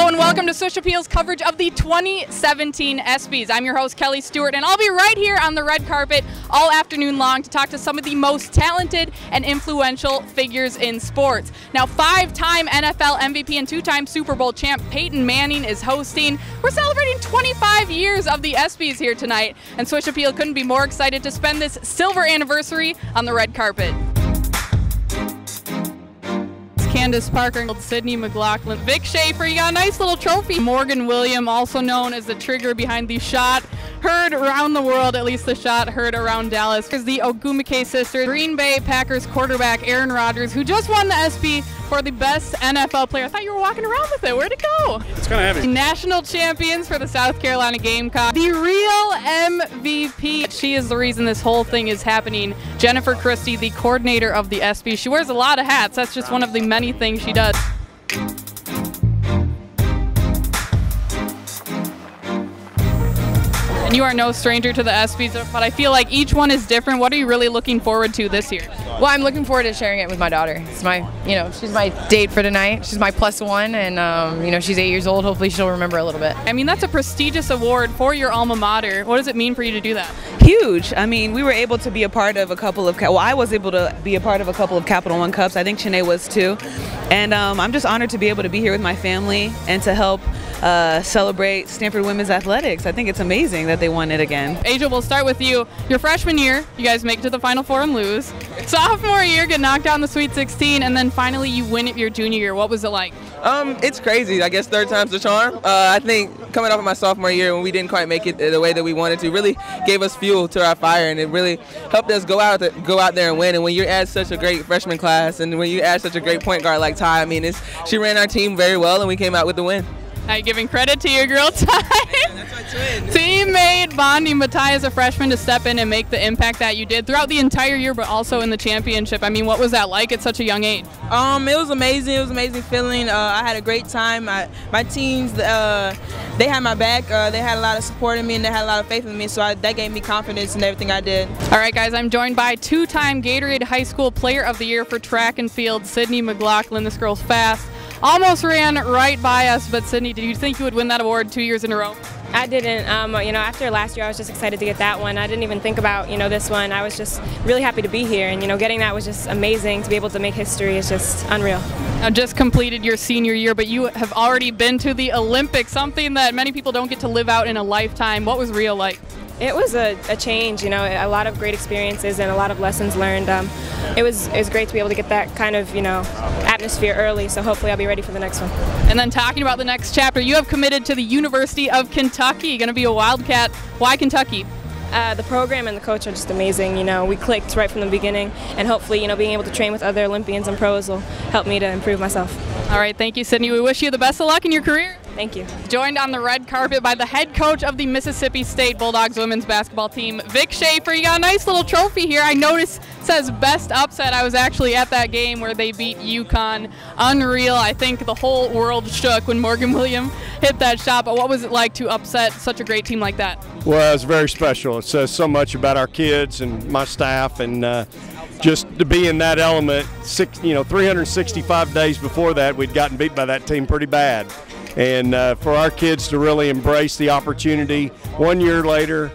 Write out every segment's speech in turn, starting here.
Hello and welcome to Swish Appeal's coverage of the 2017 ESPYs. I'm your host, Kelly Stewart, and I'll be right here on the red carpet all afternoon long to talk to some of the most talented and influential figures in sports. Now, 5-time NFL MVP and 2-time Super Bowl champ Peyton Manning is hosting. We're celebrating 25 years of the ESPYs here tonight, and Swish Appeal couldn't be more excited to spend this silver anniversary on the red carpet. Candace Parker, Sydney McLaughlin, Vic Schaefer, you got a nice little trophy. Morgan William, also known as the trigger behind the shot heard around the world, at least the shot heard around Dallas. There's the Ogwumike sisters, Green Bay Packers quarterback Aaron Rodgers, who just won the ESPY for the best NFL player. I thought you were walking around with it. Where'd it go? It's kind of heavy. National champions for the South Carolina Gamecocks. The real MVP. She is the reason this whole thing is happening. Jennifer Christie, the coordinator of the ESPY. She wears a lot of hats. That's just one of the many things she does. And you are no stranger to the ESPYs, but I feel like each one is different. What are you really looking forward to this year? Well, I'm looking forward to sharing it with my daughter. It's my, she's my date for tonight. She's my +1, and she's 8 years old. Hopefully she'll remember a little bit. I mean, that's a prestigious award for your alma mater. What does it mean for you to do that? Huge. I mean, we were able to be a part of a couple of, I was able to be a part of a couple of Capital One Cups. I think Shanae was too. And I'm just honored to be able to be here with my family and to help celebrate Stanford women's athletics. I think it's amazing that they won it again. Asia, we'll start with you. Your freshman year, you guys make it to the Final Four and lose. Sophomore year, get knocked out in the Sweet 16, and then finally you win it your junior year. What was it like? It's crazy. I guess third time's the charm. I think coming off of my sophomore year when we didn't quite make it the way that we wanted to really gave us fuel to our fire, and it really helped us go out there and win. And when you add such a great freshman class and when you add such a great point guard like Ty, I mean, she ran our team very well and we came out with the win. Are you giving credit to your girl Ty? Yeah, that's my twin. Teammate bonding, but Ty as a freshman to step in and make the impact that you did throughout the entire year, but also in the championship. I mean, what was that like at such a young age? It was amazing. It was an amazing feeling. I had a great time. My teams, they had my back. They had a lot of support in me, and they had a lot of faith in me, so that gave me confidence in everything I did. All right, guys, I'm joined by 2-time Gatorade High School Player of the Year for track and field, Sydney McLaughlin. This girl's fast. Almost ran right by us, but Sydney, did you think you would win that award 2 years in a row? I didn't. After last year, I was just excited to get that one. I didn't even think about, this one. I was just really happy to be here, and, getting that was just amazing. To be able to make history is just unreal. Now, just completed your senior year, but you have already been to the Olympics, something that many people don't get to live out in a lifetime. What was Rio like? It was a change, a lot of great experiences and a lot of lessons learned. It was great to be able to get that kind of, atmosphere early, so hopefully I'll be ready for the next one. And then talking about the next chapter, you have committed to the University of Kentucky. You're going to be a Wildcat. Why Kentucky? The program and the coach are just amazing. We clicked right from the beginning, and hopefully, being able to train with other Olympians and pros will help me to improve myself. All right, thank you, Sydney. We wish you the best of luck in your career. Thank you. Joined on the red carpet by the head coach of the Mississippi State Bulldogs women's basketball team, Vic Schaefer. You got a nice little trophy here. I noticed it says best upset. I was actually at that game where they beat UConn. Unreal. I think the whole world shook when Morgan William hit that shot. But what was it like to upset such a great team like that? Well, it's very special. It says so much about our kids and my staff, and just to be in that element. 365 days before that, we'd gotten beat by that team pretty bad. And for our kids to really embrace the opportunity 1 year later,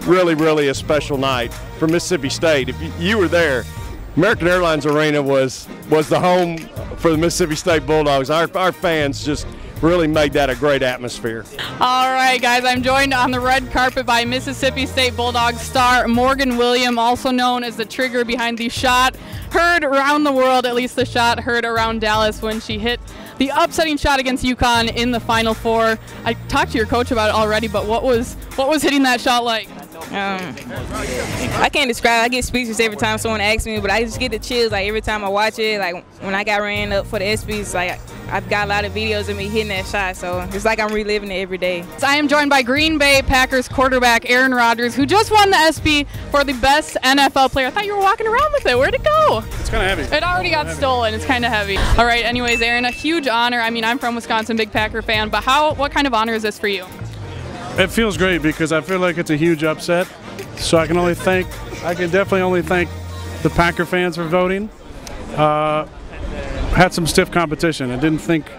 really, really a special night for Mississippi State. If you were there, American Airlines Arena was the home for the Mississippi State Bulldogs. Our fans just really made that a great atmosphere. All right, guys, I'm joined on the red carpet by Mississippi State Bulldogs star Morgan William, also known as the trigger behind the shot heard around the world, at least the shot heard around Dallas when she hit the upsetting shot against UConn in the Final Four. I talked to your coach about it already, but what was hitting that shot like? I can't describe it. I get speechless every time someone asks me, but I just get the chills like every time I watch it. Like when I got ran up for the ESPYs, like I've got a lot of videos of me hitting that shot, so it's like I'm reliving it every day. So I am joined by Green Bay Packers quarterback Aaron Rodgers, who just won the ESPY for the best NFL player. I thought you were walking around with it. Where'd it go? It's kind of heavy. It already got stolen. It's kind of heavy. All right, anyways, Aaron, a huge honor. I mean, I'm from Wisconsin, big Packer fan, but what kind of honor is this for you? It feels great because I feel like it's a huge upset. So I can definitely only thank the Packer fans for voting. Had some stiff competition. I didn't think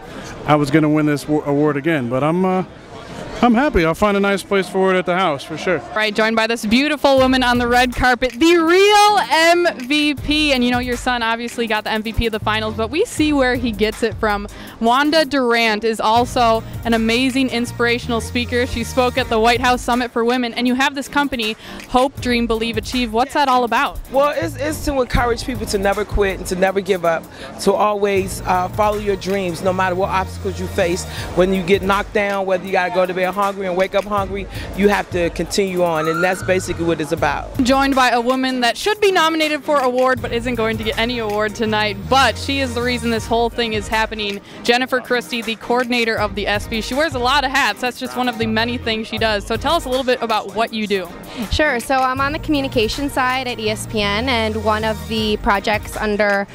I was going to win this award again. But I'm happy. I'll find a nice place for it at the house, for sure. Right, joined by this beautiful woman on the red carpet, the real MVP. And you know, your son obviously got the MVP of the finals, but we see where he gets it from. Wanda Durant is also an amazing inspirational speaker. She spoke at the White House Summit for Women, and you have this company, Hope, Dream, Believe, Achieve. What's that all about? Well, it's to encourage people to never quit and to never give up, to always follow your dreams, no matter what obstacles you face. When you get knocked down, whether you got to go to bed hungry and wake up hungry, you have to continue on, and that's basically what it's about. Joined by a woman that should be nominated for an award but isn't going to get any award tonight, but she is the reason this whole thing is happening. Jennifer Christie, the coordinator of the ESPYS. She wears a lot of hats. That's just one of the many things she does. So tell us a little bit about what you do. Sure. So I'm on the communication side at ESPN, and one of the projects under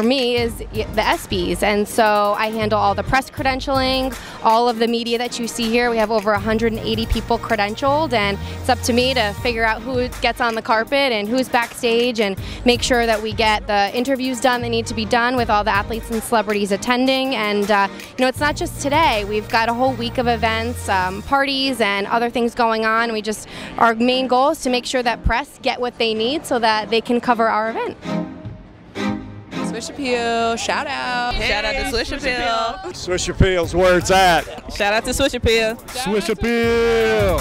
me is the ESPYS, and so I handle all the press credentialing, all of the media that you see here. We have over 180 people credentialed, and it's up to me to figure out who gets on the carpet and who's backstage and make sure that we get the interviews done that need to be done with all the athletes and celebrities attending. And you know, it's not just today. We've got a whole week of events, parties and other things going on. Our main goal is to make sure that press get what they need so that they can cover our event. Swish Appeal, shout out. Hey, shout out to Swish Appeal. Swish Appeal's where it's at. Shout out to Swish Appeal. Swish Appeal.